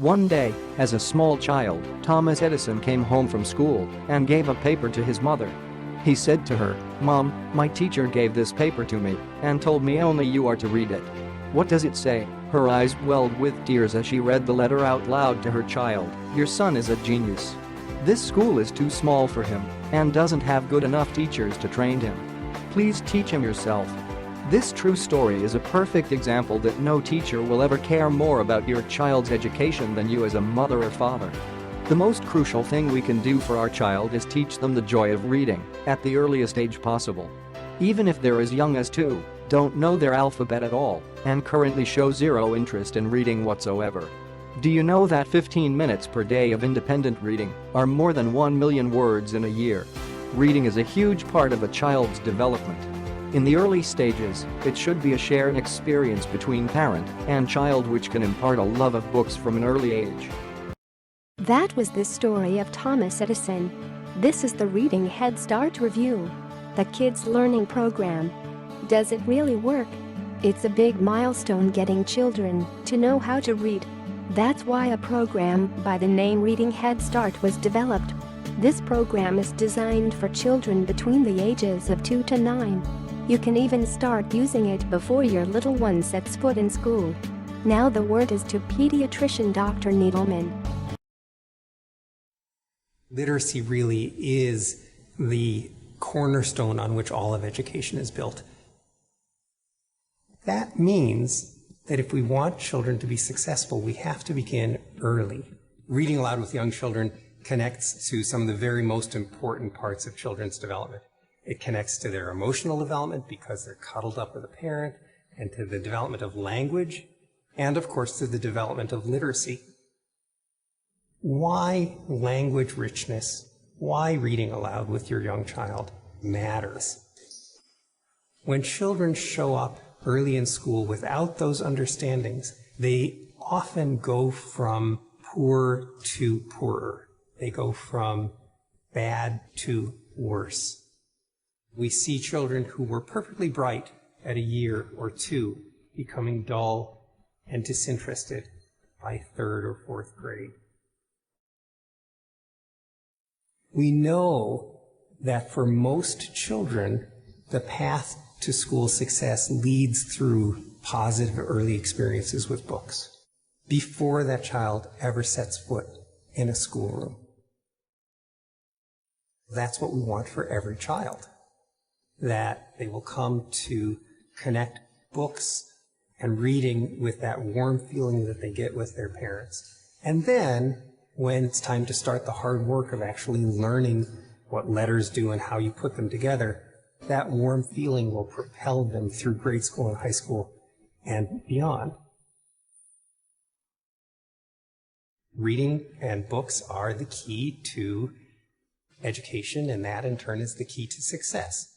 One day, as a small child, Thomas Edison came home from school and gave a paper to his mother. He said to her, "Mom, my teacher gave this paper to me and told me only you are to read it." "What does it say?" Her eyes welled with tears as she read the letter out loud to her child. "Your son is a genius. This school is too small for him and doesn't have good enough teachers to train him. Please teach him yourself." This true story is a perfect example that no teacher will ever care more about your child's education than you as a mother or father. The most crucial thing we can do for our child is teach them the joy of reading at the earliest age possible. Even if they're as young as 2, don't know their alphabet at all, and currently show zero interest in reading whatsoever. Do you know that 15 minutes per day of independent reading are more than 1 million words in a year? Reading is a huge part of a child's development. In the early stages, it should be a shared experience between parent and child which can impart a love of books from an early age. That was the story of Thomas Edison. This is the Reading Headstart review. The kids' learning program. Does it really work? It's a big milestone getting children to know how to read. That's why a program by the name Reading Headstart was developed. This program is designed for children between the ages of 2 to 9. You can even start using it before your little one sets foot in school. Now the word is to pediatrician Dr. Needleman. Literacy really is the cornerstone on which all of education is built. That means that if we want children to be successful, we have to begin early. Reading aloud with young children connects to some of the very most important parts of children's development. It connects to their emotional development because they're cuddled up with a parent, and to the development of language, and of course to the development of literacy. Why language richness, why reading aloud with your young child matters. When children show up early in school without those understandings, they often go from poor to poorer. They go from bad to worse. We see children who were perfectly bright at a year or 2 becoming dull and disinterested by 3rd or 4th grade. We know that for most children, the path to school success leads through positive early experiences with books before that child ever sets foot in a schoolroom. That's what we want for every child, that they will come to connect books and reading with that warm feeling that they get with their parents. And then, when it's time to start the hard work of actually learning what letters do and how you put them together, that warm feeling will propel them through grade school and high school and beyond. Reading and books are the key to education, and that in turn is the key to success.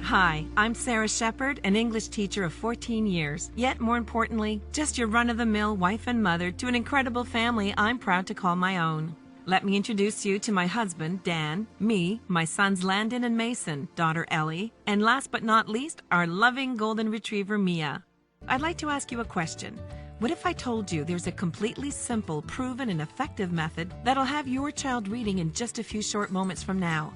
Hi, I'm Sarah Shepard, an English teacher of 14 years, yet more importantly, just your run-of-the-mill wife and mother to an incredible family I'm proud to call my own. Let me introduce you to my husband, Dan, me, my sons Landon and Mason, daughter Ellie, and last but not least, our loving golden retriever, Mia. I'd like to ask you a question. What if I told you there's a completely simple, proven, and effective method that'll have your child reading in just a few short moments from now?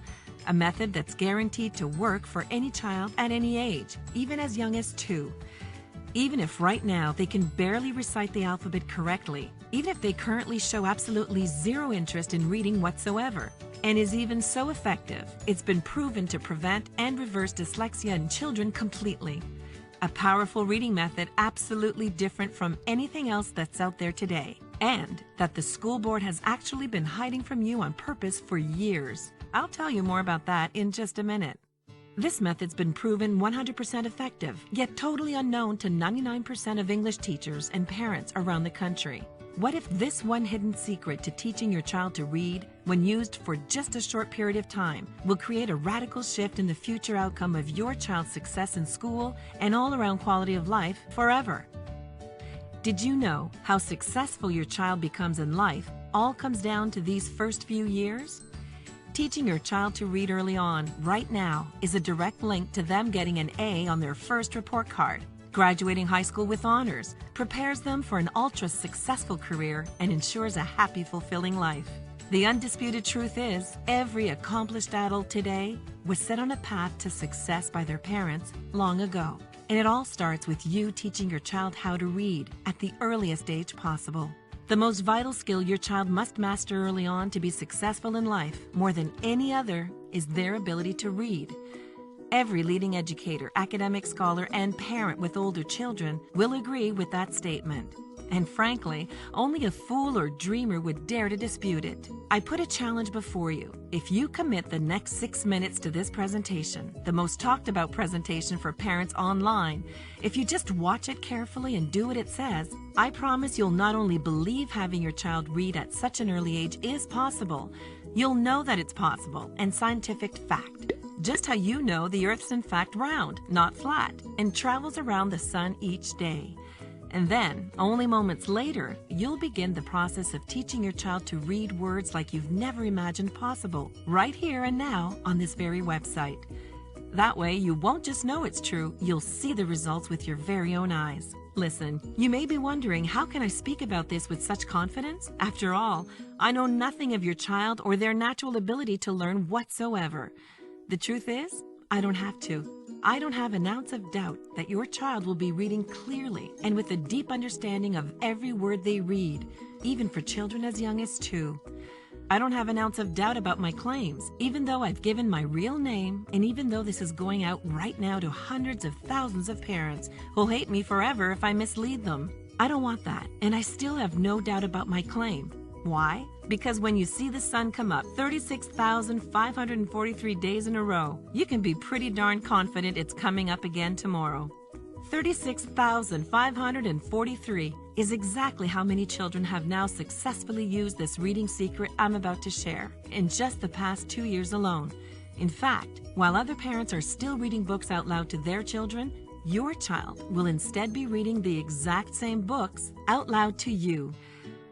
A method that's guaranteed to work for any child at any age, even as young as 2. Even if right now they can barely recite the alphabet correctly, even if they currently show absolutely zero interest in reading whatsoever, and is even so effective, it's been proven to prevent and reverse dyslexia in children completely. A powerful reading method absolutely different from anything else that's out there today, and that the school board has actually been hiding from you on purpose for years. I'll tell you more about that in just a minute. This method's been proven 100% effective, yet totally unknown to 99% of English teachers and parents around the country. What if this one hidden secret to teaching your child to read, when used for just a short period of time, will create a radical shift in the future outcome of your child's success in school and all-around quality of life forever? Did you know how successful your child becomes in life all comes down to these first few years? Teaching your child to read early on, right now, is a direct link to them getting an A on their first report card, Graduating high school with honors prepares them for an ultra-successful career and ensures a happy, fulfilling life. The undisputed truth is, every accomplished adult today was set on a path to success by their parents long ago. And it all starts with you teaching your child how to read at the earliest age possible. The most vital skill your child must master early on to be successful in life, more than any other, is their ability to read. Every leading educator, academic scholar, and parent with older children will agree with that statement. And frankly, only a fool or dreamer would dare to dispute it. I put a challenge before you. If you commit the next 6 minutes to this presentation, the most talked about presentation for parents online, if you just watch it carefully and do what it says, I promise you'll not only believe having your child read at such an early age is possible, you'll know that it's possible and scientific fact. Just how you know the Earth's in fact round, not flat, and travels around the sun each day. And then, only moments later, you'll begin the process of teaching your child to read words like you've never imagined possible, right here and now on this very website. That way, you won't just know it's true, you'll see the results with your very own eyes. Listen, you may be wondering, how can I speak about this with such confidence? After all, I know nothing of your child or their natural ability to learn whatsoever. The truth is, I don't have to. I don't have an ounce of doubt that your child will be reading clearly and with a deep understanding of every word they read, even for children as young as 2. I don't have an ounce of doubt about my claims, even though I've given my real name, and even though this is going out right now to hundreds of thousands of parents who'll hate me forever if I mislead them. I don't want that, and I still have no doubt about my claim. Why? Because when you see the sun come up 36,543 days in a row, you can be pretty darn confident it's coming up again tomorrow. 36,543 is exactly how many children have now successfully used this reading secret I'm about to share in just the past 2 years alone. In fact, while other parents are still reading books out loud to their children, your child will instead be reading the exact same books out loud to you.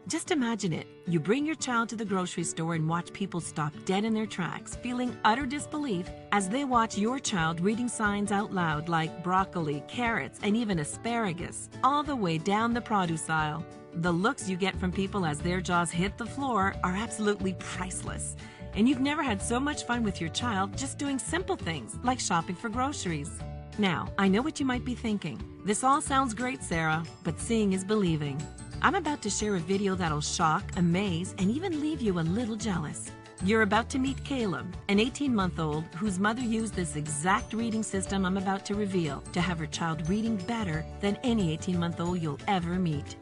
Just imagine it. You bring your child to the grocery store and watch people stop dead in their tracks, feeling utter disbelief as they watch your child reading signs out loud like broccoli, carrots, and even asparagus, all the way down the produce aisle. The looks you get from people as their jaws hit the floor are absolutely priceless. And you've never had so much fun with your child just doing simple things like shopping for groceries. Now, I know what you might be thinking. This all sounds great, Sarah, but seeing is believing. I'm about to share a video that'll shock, amaze, and even leave you a little jealous. You're about to meet Caleb, an 18-month-old whose mother used this exact reading system I'm about to reveal to have her child reading better than any 18-month-old you'll ever meet.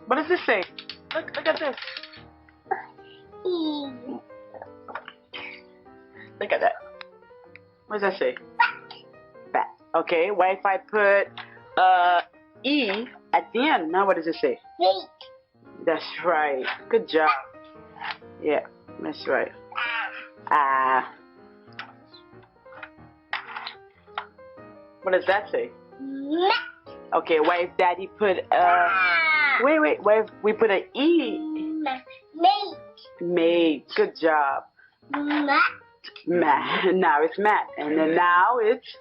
What does this say? Look at this. Look at that. What does that say? Bat. Okay, what if I put E at the end? Now what does it say? Wait. That's right. Good job. Yeah, that's right. What does that say? Okay, what if Daddy put wait, what if we put an E? Mate. Mate. Good job. Mat. Matt. Now it's Matt. And then now it's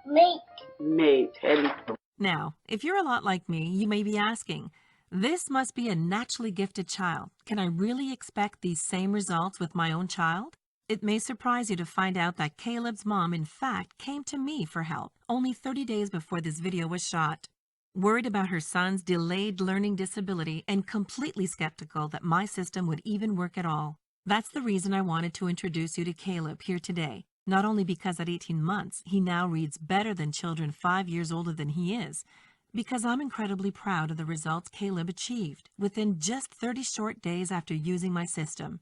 Mate. mate. And Now, if you're a lot like me, you may be asking, this must be a naturally gifted child. Can I really expect these same results with my own child? It may surprise you to find out that Caleb's mom, in fact, came to me for help only 30 days before this video was shot. Worried about her son's delayed learning disability and completely skeptical that my system would even work at all. That's the reason I wanted to introduce you to Caleb here today. Not only because at 18 months, he now reads better than children 5 years older than he is, because I'm incredibly proud of the results Caleb achieved within just 30 short days after using my system.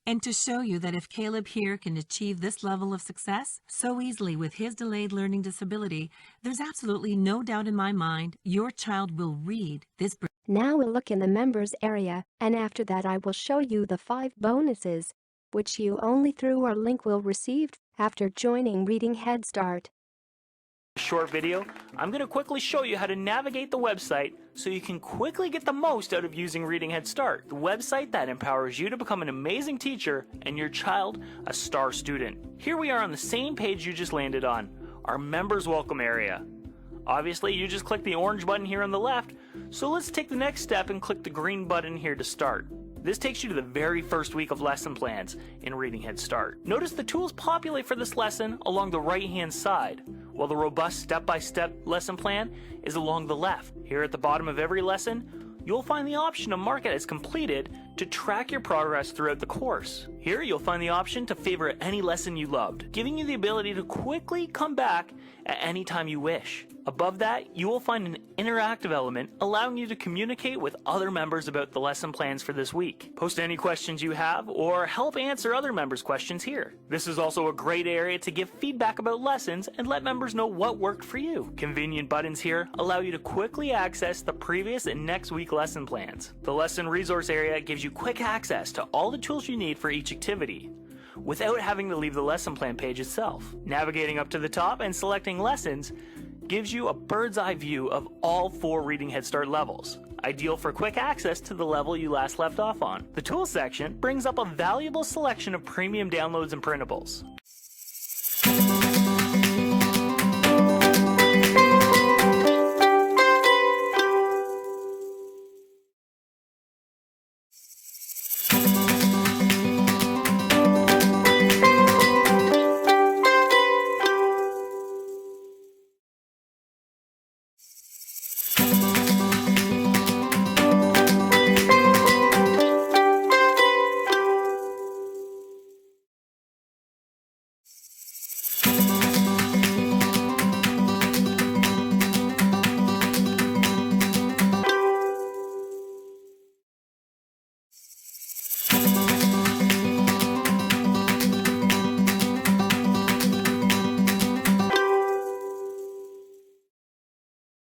And to show you that if Caleb here can achieve this level of success so easily with his delayed learning disability, there's absolutely no doubt in my mind your child will read this. Now we'll look in the members area, and after that I will show you the 5 bonuses, which you only through our link will receive after joining Reading Headstart. Short video, I'm going to quickly show you how to navigate the website so you can quickly get the most out of using Reading Headstart, the website that empowers you to become an amazing teacher and your child a star student. Here we are on the same page you just landed on, our members welcome area. Obviously, you just click the orange button here on the left, so let's take the next step and click the green button here to start. This takes you to the very first week of lesson plans in Reading Head Start. Notice the tools populate for this lesson along the right-hand side, while the robust step-by-step lesson plan is along the left. Here at the bottom of every lesson, you'll find the option to mark it as completed to track your progress throughout the course. Here you'll find the option to favorite any lesson you loved, giving you the ability to quickly come back at any time you wish. Above that, you will find an interactive element allowing you to communicate with other members about the lesson plans for this week. Post any questions you have or help answer other members' questions here. This is also a great area to give feedback about lessons and let members know what worked for you. Convenient buttons here allow you to quickly access the previous and next week lesson plans. The lesson resource area gives you quick access to all the tools you need for each activity, without having to leave the lesson plan page itself. Navigating up to the top and selecting lessons gives you a bird's eye view of all 4 Reading Head Start levels, ideal for quick access to the level you last left off on. The Tools section brings up a valuable selection of premium downloads and printables.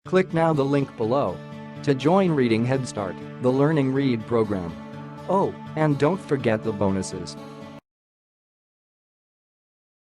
Click now the link below to join Reading Head Start, the Learning Read program. Oh, and don't forget the bonuses.